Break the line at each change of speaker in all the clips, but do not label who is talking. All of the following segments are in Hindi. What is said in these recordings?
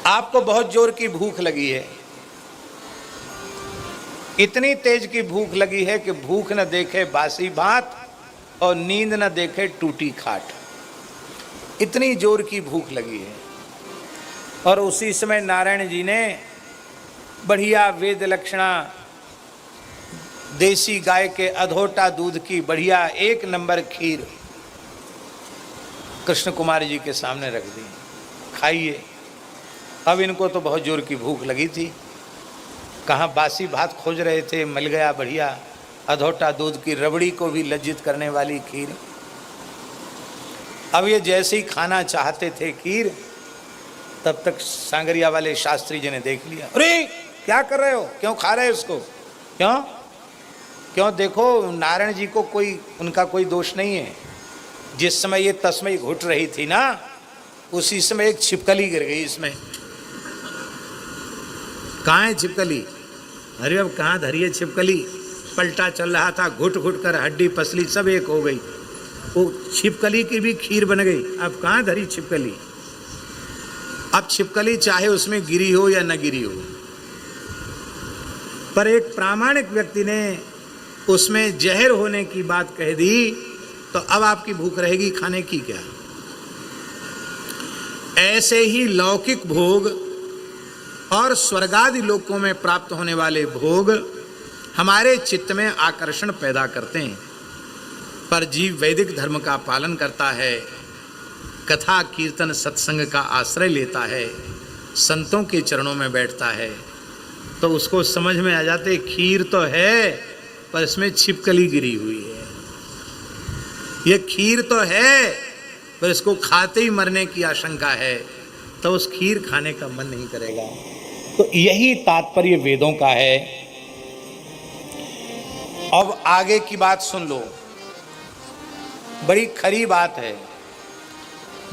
आपको बहुत जोर की भूख लगी है, इतनी तेज की भूख लगी है कि भूख न देखे बासी भात और नींद न देखे टूटी खाट। इतनी जोर की भूख लगी है। और उसी समय नारायण जी ने बढ़िया वेद लक्षणा देसी गाय के अधोटा दूध की बढ़िया 1 नंबर खीर कृष्ण कुमार जी के सामने रख दी, खाइए। अब इनको तो बहुत जोर की भूख लगी थी, कहाँ बासी भात खोज रहे थे, मिल गया बढ़िया अधोटा दूध की रबड़ी को भी लज्जित करने वाली खीर। अब ये जैसे ही खाना चाहते थे खीर, तब तक सांगरिया वाले शास्त्री जी ने देख लिया। अरे क्या कर रहे हो, क्यों खा रहे हो इसको, क्यों क्यों? देखो नारायण जी को कोई उनका कोई दोष नहीं है। जिस समय ये तस्मय घुट रही थी ना, उसी समय एक छिपकली गिर गई इसमें। कहाँ है छिपकली? अरे अब कहाँ धरिए छिपकली, पलटा चल रहा था, घुट घुट कर हड्डी पसली सब एक हो गई। वो छिपकली की भी खीर बन गई। अब कहाँ धरी छिपकली? अब छिपकली चाहे उसमें गिरी हो या न गिरी हो, पर एक प्रामाणिक व्यक्ति ने उसमें जहर होने की बात कह दी, तो अब आपकी भूख रहेगी खाने की क्या? ऐसे ही लौकिक भोग और स्वर्गादि लोकों में प्राप्त होने वाले भोग हमारे चित्त में आकर्षण पैदा करते हैं, पर जीव वैदिक धर्म का पालन करता है, कथा कीर्तन सत्संग का आश्रय लेता है, संतों के चरणों में बैठता है, तो उसको समझ में आ जाते खीर तो है पर इसमें छिपकली गिरी हुई है। ये खीर तो है पर इसको खाते ही मरने की आशंका है, तो उस खीर खाने का मन नहीं करेगा। तो यही तात्पर्य वेदों का है। अब आगे की बात सुन लो, बड़ी खरी बात है।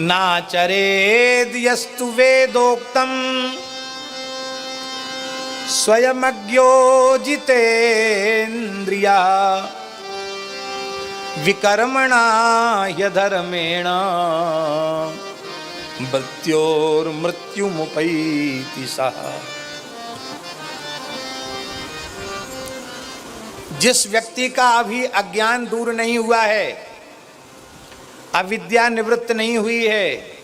नाचरेद यस्तु वेदोक्तम स्वयमज्ञो जितेन्द्रिया विकर्मणा ह्यधर्मेण मृत्योर्मृत्युमुपैति सः। जिस व्यक्ति का अभी अज्ञान दूर नहीं हुआ है, अविद्या निवृत्त नहीं हुई है,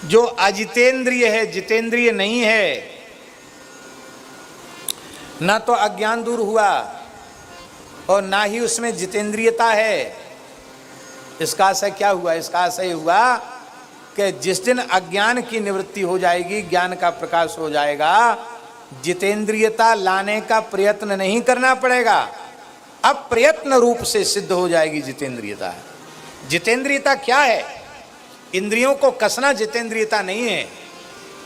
जो अजितेंद्रिय है, जितेंद्रिय नहीं है, ना तो अज्ञान दूर हुआ और ना ही उसमें जितेंद्रियता है। इसका आशय क्या हुआ? इसका आशय हुआ कि जिस दिन अज्ञान की निवृत्ति हो जाएगी, ज्ञान का प्रकाश हो जाएगा, जितेंद्रियता लाने का प्रयत्न नहीं करना पड़ेगा, अब प्रयत्न रूप से सिद्ध हो जाएगी जितेंद्रियता। जितेंद्रियता क्या है? इंद्रियों को कसना जितेंद्रियता नहीं है।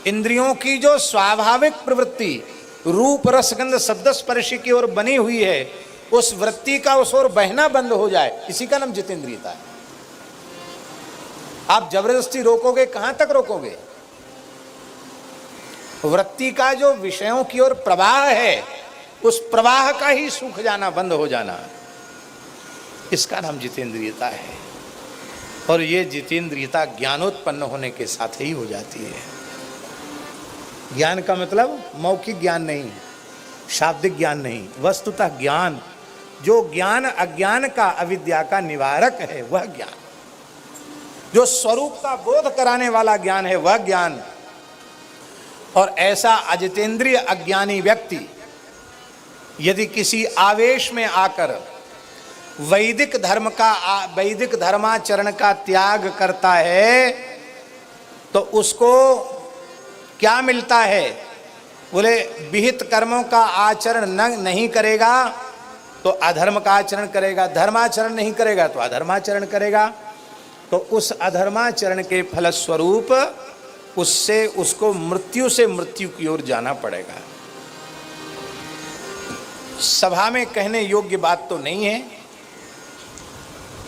इंद्रियों की जो स्वाभाविक प्रवृत्ति रूप रसगंध शब्द स्पर्श की ओर बनी हुई है, उस वृत्ति का उस ओर बहना बंद हो जाए, इसी का नाम जितेंद्रियता है। आप जबरदस्ती रोकोगे, कहां तक रोकोगे? वृत्ति का जो विषयों की ओर प्रवाह है, उस प्रवाह का ही सूख जाना, बंद हो जाना, इसका नाम जितेंद्रियता है। और ये जितेंद्रियता ज्ञानोत्पन्न होने के साथ ही हो जाती है। ज्ञान का मतलब मौखिक ज्ञान नहीं, शाब्दिक ज्ञान नहीं, वस्तुतः ज्ञान। जो ज्ञान अज्ञान का, अविद्या का निवारक है, वह ज्ञान। जो स्वरूप का बोध कराने वाला ज्ञान है, वह ज्ञान। और ऐसा अजितेंद्रिय अज्ञानी व्यक्ति यदि किसी आवेश में आकर वैदिक धर्माचरण का त्याग करता है, तो उसको क्या मिलता है? बोले विहित कर्मों का आचरण नहीं करेगा तो अधर्म का आचरण करेगा, धर्माचरण नहीं करेगा तो अधर्माचरण करेगा। तो उस अधर्माचरण के फलस्वरूप उससे उसको मृत्यु से मृत्यु की ओर जाना पड़ेगा। सभा में कहने योग्य बात तो नहीं है,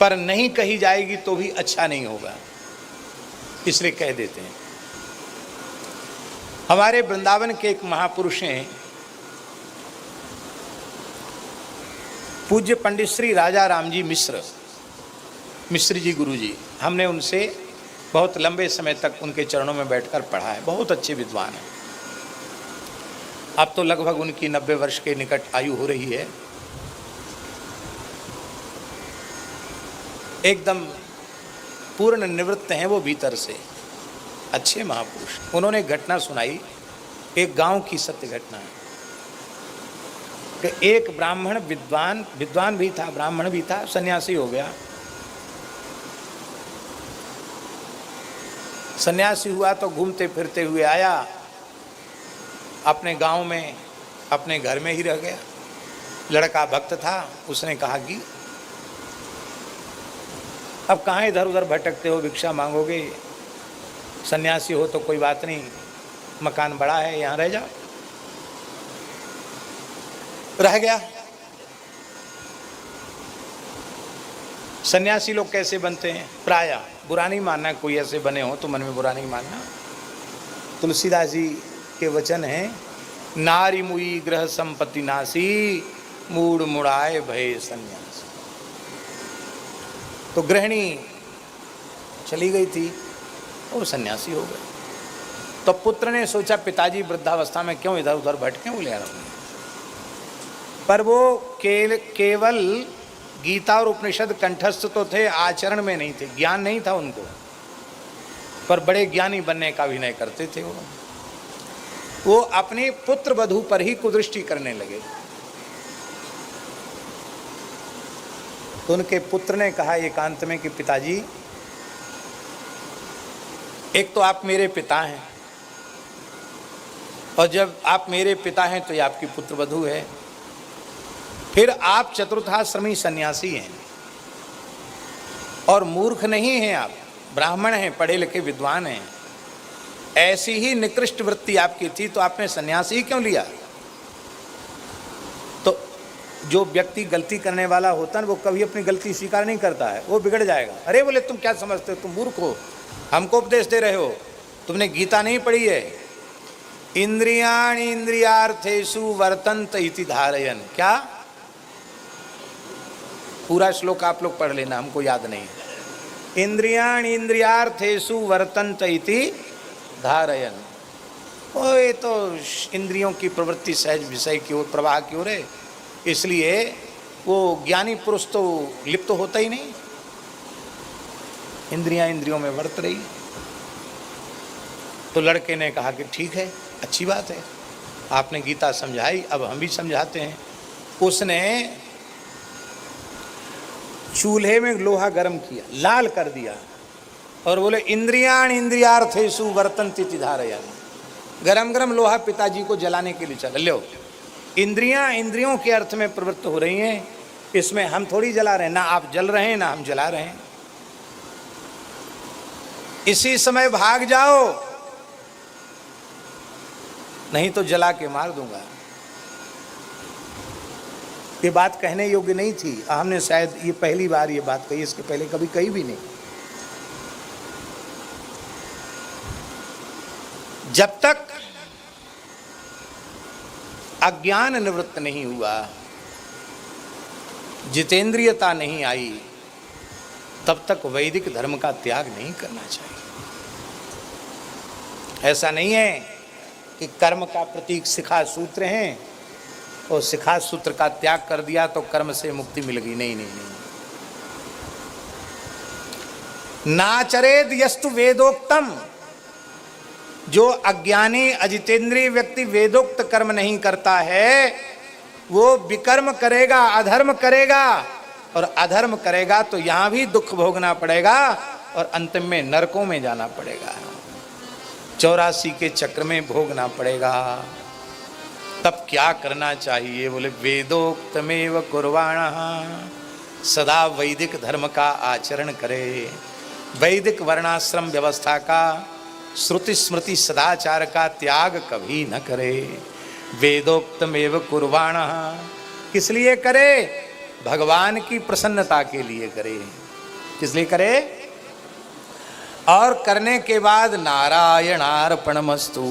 पर नहीं कही जाएगी तो भी अच्छा नहीं होगा, इसलिए कह देते हैं। हमारे वृंदावन के एक महापुरुष हैं, पूज्य पंडित श्री राजा राम जी मिश्र जी गुरु जी। हमने उनसे बहुत लंबे समय तक उनके चरणों में बैठकर पढ़ा है, बहुत अच्छे विद्वान हैं। अब तो लगभग उनकी 90 वर्ष के निकट आयु हो रही है। एकदम पूर्ण निवृत्त हैं वो भीतर से, अच्छे महापुरुष। उन्होंने घटना सुनाई, एक गांव की सत्य घटना है कि एक ब्राह्मण विद्वान भी था, ब्राह्मण भी था, सन्यासी हो गया। सन्यासी हुआ तो घूमते फिरते हुए आया अपने गांव में, अपने घर में ही रह गया। लड़का भक्त था, उसने कहा कि अब कहाँ इधर उधर भटकते हो, भिक्षा मांगोगे, सन्यासी हो तो कोई बात नहीं, मकान बड़ा है, यहाँ रह जाओ। रह गया। सन्यासी लोग कैसे बनते हैं? प्रायः बुरा नहीं मानना, कोई ऐसे बने हो तो मन में बुरा नहीं मानना। तुलसीदास जी के वचन हैं, नारी मुई ग्रह संपत्ति नासी, मूड मुड़ाए भय सन्यासी। तो गृहिणी चली गई थी और सन्यासी हो गए। तो पुत्र ने सोचा पिताजी वृद्धावस्था में क्यों इधर उधर भटके, वो ले रहा हूँ। पर वो केवल गीता और उपनिषद कंठस्थ तो थे, आचरण में नहीं थे, ज्ञान नहीं था उनको, पर बड़े ज्ञानी बनने का अभिनय करते थे। वो अपने पुत्र वधू पर ही कुदृष्टि करने लगे। तो उनके पुत्र ने कहा एकांत में कि पिताजी, एक तो आप मेरे पिता हैं, और जब आप मेरे पिता हैं तो ये आपकी पुत्र वधू है, फिर आप चतुर्थाश्रमी सन्यासी हैं और मूर्ख नहीं हैं, आप ब्राह्मण हैं, पढ़े लिखे विद्वान हैं। ऐसी ही निकृष्ट वृत्ति आपकी थी तो आपने सन्यासी ही क्यों लिया? तो जो व्यक्ति गलती करने वाला होता है वो कभी अपनी गलती स्वीकार नहीं करता है, वो बिगड़ जाएगा। अरे बोले तुम क्या समझते हो, तुम मूर्ख हो, हमको उपदेश दे रहे हो, तुमने गीता नहीं पढ़ी है। इंद्रियाणि इंद्रियार्थेषु वर्तन्त इति धारयन्। क्या? पूरा श्लोक आप लोग पढ़ लेना, हमको याद नहीं। इंद्रियाणि इंद्रियार्थेषु वर्तन्त इति धारयन्। ओ ये तो इंद्रियों की प्रवृत्ति सहज विषय की ओर, प्रवाह की ओर है, इसलिए वो ज्ञानी पुरुष तो लिप्त होता ही नहीं, इंद्रियां इंद्रियों में वर्त रही। तो लड़के ने कहा कि ठीक है, अच्छी बात है, आपने गीता समझाई, अब हम भी समझाते हैं। उसने चूल्हे में लोहा गर्म किया, लाल कर दिया और बोले इंद्रियाण इंद्रियार्थेषु वर्तन्ति इति धारयन्। गरम गरम लोहा पिताजी को जलाने के लिए चला, लो इंद्रियां इंद्रियों के अर्थ में प्रवृत्त हो रही हैं, इसमें हम थोड़ी जला रहे हैं, ना आप जल रहे हैं ना हम जला रहे हैं। इसी समय भाग जाओ, नहीं तो जला के मार दूंगा। ये बात कहने योग्य नहीं थी, हमने शायद ये पहली बार ये बात कही, इसके पहले कभी कही भी नहीं। जब तक अज्ञान निवृत्त नहीं हुआ, जितेंद्रियता नहीं आई, तब तक वैदिक धर्म का त्याग नहीं करना चाहिए। ऐसा नहीं है कि कर्म का प्रतीक शिखा सूत्र हैं और शिखा सूत्र का त्याग कर दिया तो कर्म से मुक्ति मिल गई। नहीं नहीं नहीं। नाचरेद यस्तु वेदोक्तम, जो अज्ञानी अजितेंद्रिय व्यक्ति वेदोक्त कर्म नहीं करता है वो विकर्म करेगा, अधर्म करेगा, और अधर्म करेगा तो यहां भी दुख भोगना पड़ेगा और अंतिम में नरकों में जाना पड़ेगा, 84 के चक्र में भोगना पड़ेगा। तब क्या करना चाहिए? बोले वेदोक्तमेव कुर्वाणः, सदा वैदिक धर्म का आचरण करे, वैदिक वर्णाश्रम व्यवस्था का, श्रुति स्मृति सदाचार का त्याग कभी न करे। वेदोक्तमेव कुर्वाणः, किस लिए करे? भगवान की प्रसन्नता के लिए करे। किस लिए करे? और करने के बाद नारायणार्पणमस्तु,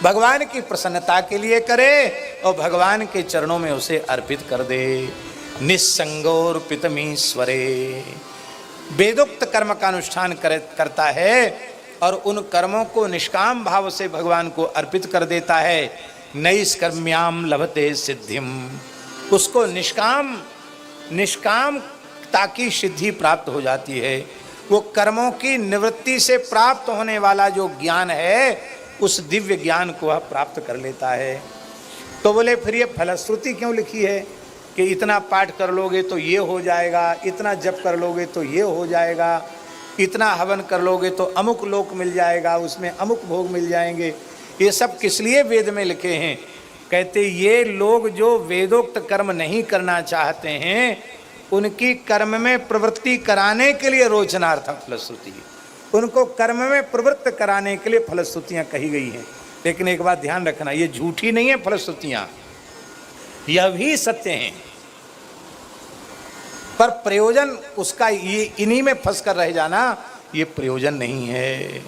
भगवान की प्रसन्नता के लिए करे और भगवान के चरणों में उसे अर्पित कर दे। निस्संगोर्पितमीश्वरे, वेदोक्त कर्म का अनुष्ठान करता है और उन कर्मों को निष्काम भाव से भगवान को अर्पित कर देता है, नैष्कर्म्याम लभते सिद्धिम, उसको निष्कामता की सिद्धि प्राप्त हो जाती है। वो कर्मों की निवृत्ति से प्राप्त होने वाला जो ज्ञान है, उस दिव्य ज्ञान को वह प्राप्त कर लेता है। तो बोले फिर ये फलश्रुति क्यों लिखी है कि इतना पाठ कर लोगे तो ये हो जाएगा, इतना जप कर लोगे तो ये हो जाएगा, इतना हवन कर लोगे तो अमुक लोक मिल जाएगा, उसमें अमुक भोग मिल जाएंगे। ये सब किस लिए वेद में लिखे हैं? कहते ये लोग जो वेदोक्त कर्म नहीं करना चाहते हैं, उनकी कर्म में प्रवृत्ति कराने के लिए रोचनार्थम फलश्रुति, उनको कर्म में प्रवृत्त कराने के लिए फलश्रुतियाँ कही गई हैं। लेकिन एक बात ध्यान रखना, ये झूठी नहीं है फलश्रुतियाँ, यह भी सत्य हैं, पर प्रयोजन उसका ये इन्हीं में फंस कर रह जाना, ये प्रयोजन नहीं है।